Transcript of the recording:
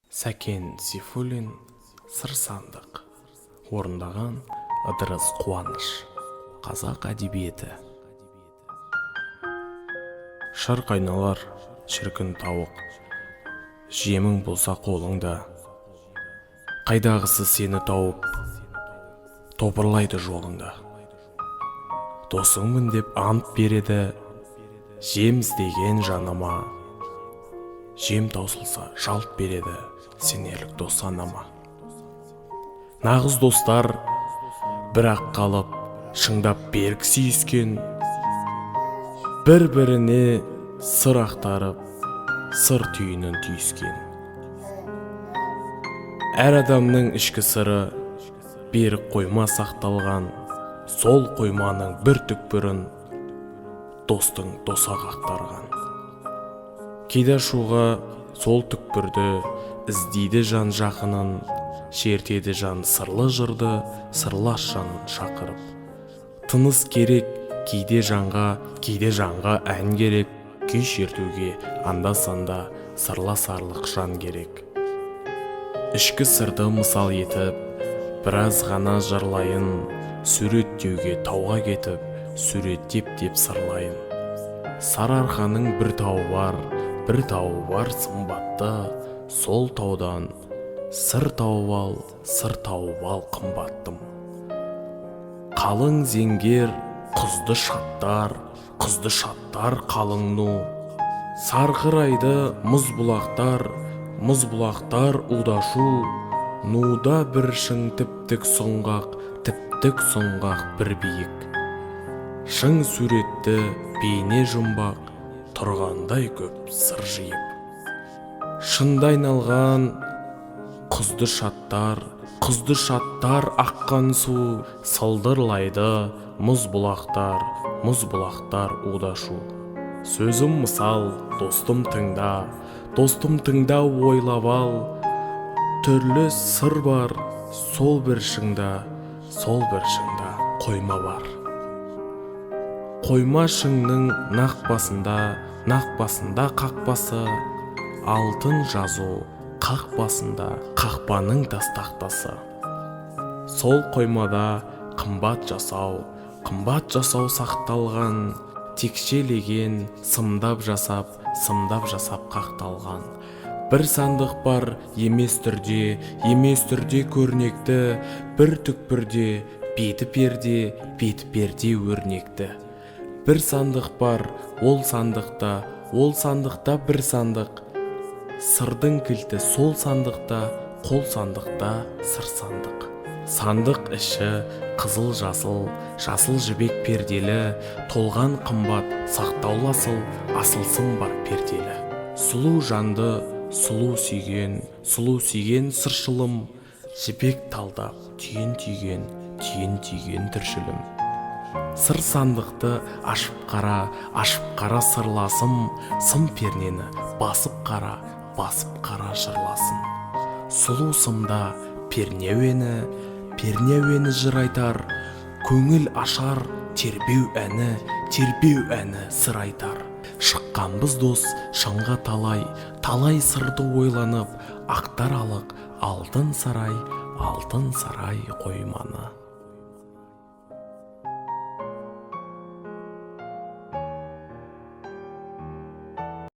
Сәкен Сейфуллин, Сыр сандық. Орындаған Ыдырыс Қуаныш. Қазақ әдебиеті. Шырқ айналар, шіркін тауық. Жемің болса қолыңда. Қайдағысы сені тауып, топырлайды жолыңда. Досыңмын деп ант береді, жем іздеген жаныма. Жем таусылса жалт береді, сенерлік дос анама. Нағыз достар бірақ қалып, шыңдап берік сүйіскен, бір-біріне сыр ақтарып, сыр түйінін түйіскен. Әр адамның ішкі сыры берік қойма сақталған, сол қойманың бір түкпірін достың досақ ақтарған. Кейде шуға сол түкпірді іздейді жан жақынын, шертеді жан сырлы жырды, сырлас жанын шақырып. Тыныс керек кейде жанға ән керек, күй шертуге анда-санда сырласарлық жан керек. Ішкі сырды мысал етіп, біраз ғана жырлайын, суреттеуге тауға кетіп, суреттеп сырлайын. Сарыарқаның бір тауы бар сымбатты, сол таудан сыр тауып ал қымбаттым. Қалың зеңгер құзды шаттар қалың ну, сарқырайды мұз бұлақтар удашу, нуда бір шың тіптік сұңғақ бір биік. Шың суретті бейне жұмбақ, тұрғандай көп сыр жиып. Шында айналған құзды шаттар аққан су, сылдырлайды мұз бұлақтар удашу. Сөзім мысал, достым тыңда ойлап ал, түрлі сыр бар, сол бір шыңда қойма бар. Қойма шыңның нақ басында қақпасы, алтын жазу қақпасында қақпаның тастақтасы. Сол қоймада қымбат жасау сақталған, текшелеген сымдап жасап қақталған. Бір сандық бар емес түрде көрнекті, бір түкпірде беті перде өрнекті. Бір сандық бар, ол сандықта бір сандық, сырдың кілті сол сандықта, қол сандықта сыр сандық. Сандық іші қызыл жасыл жібек перделі, толған қымбат сақтаулы асылсым бар перделі. Сұлу жанды сұлу сүйген сыршылым, жібек талдап түйін түйген түршілім. Сыр сандықты ашып қара сырласым, сым пернені басып қара жырласын. Сұлу сымда перне әуені жыр айтар, көңіл ашар тербеу әні сыр айтар. Шыққанбыз дос шыңға талай сырды ойланып, ақтаралық алтын сарай қойманы.